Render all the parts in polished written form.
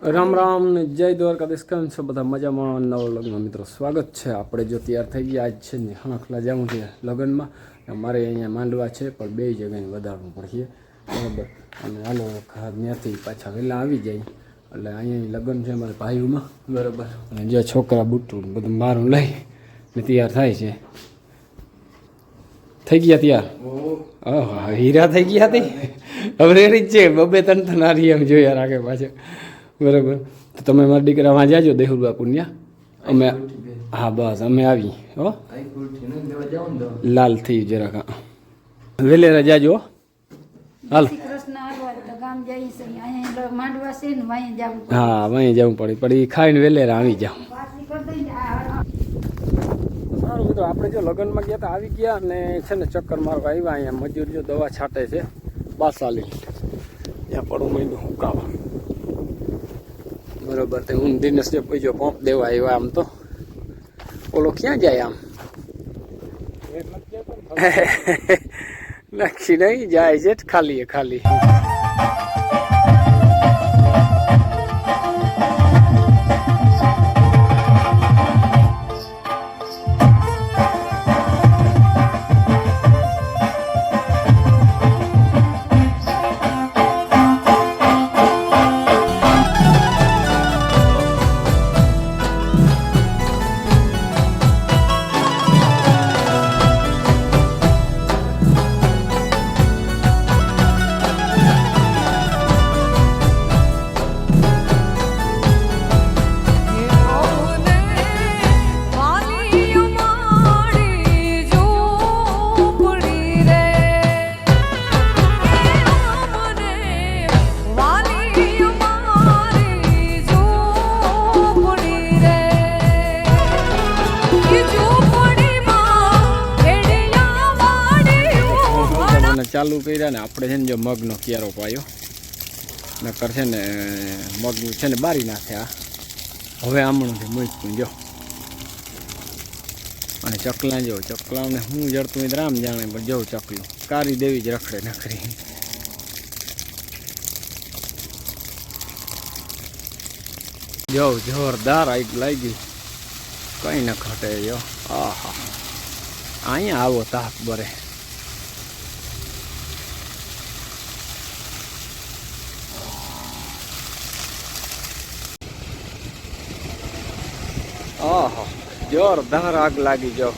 રામ રામ ને જય દ્વારકાધીશ. કેમ છો બધા? મજામાં? નવ લગ્ન મિત્રો સ્વાગત છે. આપણે જો તૈયાર થઈ ગયા આજ છે ને હણખલા જવું છે લગ્નમાં. મારે અહીંયા માંડવા છે પણ બે જગ્યાએ વધારવું પડશે બરાબર. અને હાલો ત્યાંથી પાછા વહેલા આવી જાય એટલે અહીંયા લગ્ન છે મારા ભાઈઓમાં બરાબર. અને જે છોકરા બુટું બધું મારું લઈ ને તૈયાર થાય છે. થઈ ગયા તૈયાર? હા, હીરા થઈ ગયા હતી. હવે રેડી જ છે. બબે ત્રણ હારી એમ જોયા રાખે પાછળ બરાબર. તો તમે મારા દીકરા વાં જાજો દેહુર બાપુ ત્યાં. અમે હા બસ અમે આવી હો લાલ થઈ જરાક વેલેરા જાજો હાલ. હા વहीं જવું પડે પણ એ ખાઈને વેલેરા આવી જાઉં. સારું મિત્રો, આપણે જો લગ્નમાં ગયા હતા આવી ગયા અને છે ને ચક્કર મારવા આવ્યા. અહીંયા મજૂર જો દવા છાંટે છે બાસાલી ત્યાં પડું મહિનું હુકાવા બરોબર. તે હું દિનેશ જે પૈસો પંપ દેવા આવ્યા. આમ તો ઓલો ક્યાં જાય આમ નક્કી નહીં જાય છે ખાલી ખાલી. ચાલુ કર્યા ને આપણે છે ને જો મગનો ક્યારો પાયો નકર છે ને મગનું છે ને બારી નાખે. આ હવે આમણુંથી મૂક્યું જો. અને ચકલા જો ચકલાઓને હું જડતું હોય રામ જાણે પણ જવું ચકલું કારી દેવી જ રખડે નખરી. જો જોરદાર આગ લાગી કઈ ન ઘટે જો. આહા અહીંયા આવો તાપ બરે. ઓહો જોરદાર આગ લાગી જો.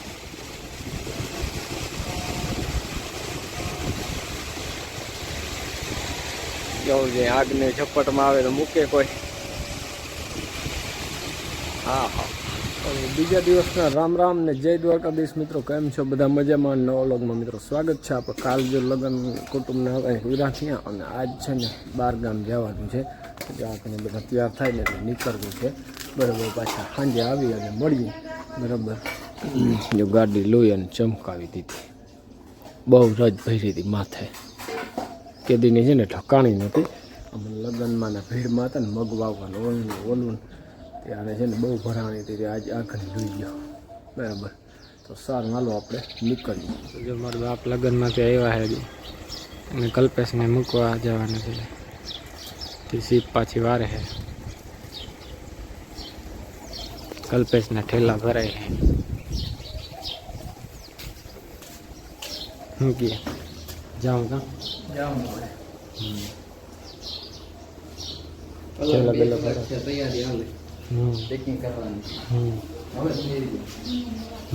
જવું છે આગને ઝપટમાં આવે તો મૂકે કોઈ. હા હા. બીજા દિવસના રામ રામ ને જય દ્વારકાધીશ મિત્રો. કેમ છો બધા? મજામાં? નવા વ્લોગમાં મિત્રો સ્વાગત છે. આપણે કાલ જો લગ્ન કુટુંબને હવે વિરા થયા અને આજ છે ને 12 ગામ જવાનું છે. આપણે બધા તૈયાર થાય ને એટલે નીકળવું છે બરાબર. પાછા સાંજે આવી અને મળીએ બરાબર. જો ગાડી લોહી અને ચમકાવી દીધી. બહુ રજ ભરી હતી માથે. કેદીની છે ને ઠકાણી નથી. અમે લગ્નમાં ને ભીડમાં હતા ને મગ વાવવાનું ઓલવું ત્યારે છે ને બહુ ભરાણી હતી. આજે આગળ જોઈ ગયો બરાબર. તો સારું હાલો આપણે નીકળીએ. જો મારા બાપ લગ્નમાંથી આવ્યા છે અને કલ્પેશને મૂકવા જવાના છે. સીપ પાછી વારે છે. કલ્પેશના ઠેલા ભરાય છે. શું કહે જાઉં કા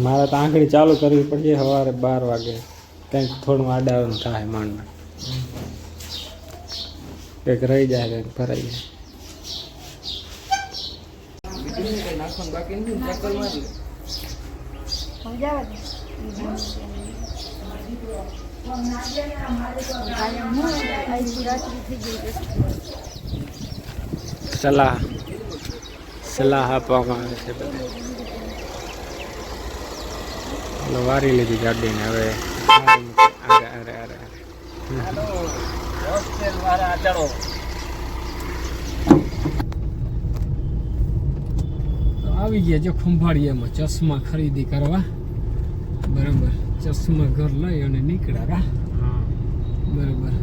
મારે તો આંગળી ચાલુ કરવી પડશે સવારે 12 વાગે. કંઈક થોડું આડાવાનું થાય માંડ કંઈક રહી જાય કંઈક ભરાઈ જાય. સલાહ આપવામાં આવે છે બધા. વારી લીધી ગાડીને હવે આવી ગયા જો ખંભાળિયામાં ચશ્મા ખરીદી કરવા બરાબર. ચશ્મા ઘર લઈ અને નીકળ્યા બરાબર.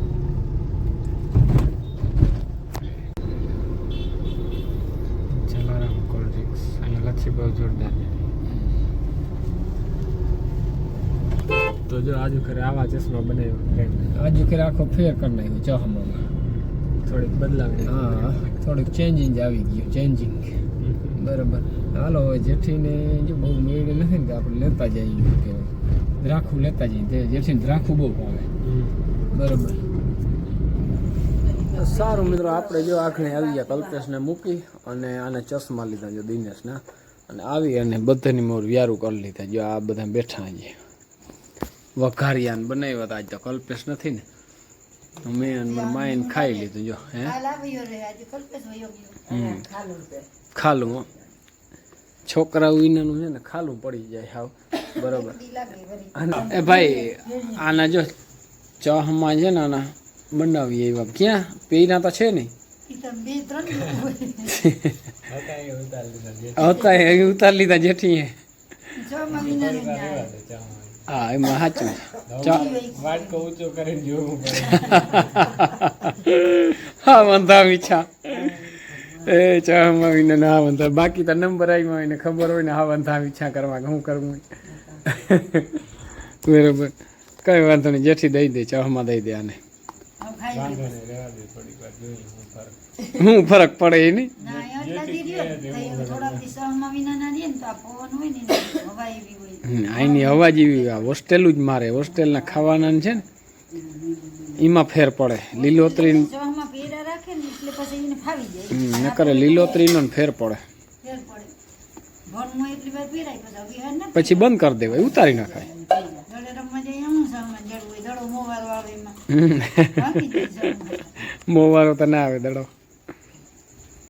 માછી બહુ જોરદાર છે. તો જો આજુ ખરે આવા ચશ્મા બનાવ્યો, આજુ ખરે આખો ફેર કરી નાખ્યો ચશ્મામાં, થોડીક બદલાવી. હા, થોડીક ચેન્જિંગ આવી ગયું, ચેન્જિંગ. બરાબર. હાલો હવે જેઠીને જો બહુ મેળ નથી ને, આપણે લેતા જઈએ કે રાખવું લેતા જઈએ, તે જેઠીને રાખવું બહુ ભાવે. બરાબર. સારું મિત્રો, આપણે જો આખણે આવી ગયા કલ્પેશને મૂકી અને આને ચશ્મા લીધા જો દિનેશના, અને આવી અને બધાની મોર વ્યારું કરી લીધા. જો આ બધા બેઠા છે, વઘારિયાન બનાવ્યા હતા. આજ તો કલ્પેશ નથી ને, મેં માઈને ખાઈ લીધું. જો હે ખાલું છોકરાઓ વિનાનું છે ને, ખાલું પડી જાય હાવ. બરોબર. એ ભાઈ આના જો ચાહમાં છે ને, આના બનાવીએ એવા ક્યાં પીના તો છે નહીં, હતા એ ઉતાર લીધા જેઠી. હા એમાં સાચું. હા વંધા મીઠા એ ચામાં વિના ના વંધા. બાકી તો નંબર આવ્યા હોય ને ખબર હોય ને, હા વંધા મીઠા કરવા શું કરવું. બરોબર, કઈ વાંધો નહીં, જેઠી દઈ દે, ચામાં દઈ દે આને. શું ફરક પડે એ નહીં. અહીંની હવા જેવી હોસ્ટેલ જ મારે, હોસ્ટેલના ખાવાના છે ને એમાં ફેર પડે. લીલોતરી ન કરે, લીલોતરીનો ફેર પડે. પછી બંધ કરી દેવાય, ઉતારી નાખાય. મોવારો તો ના આવે દડો.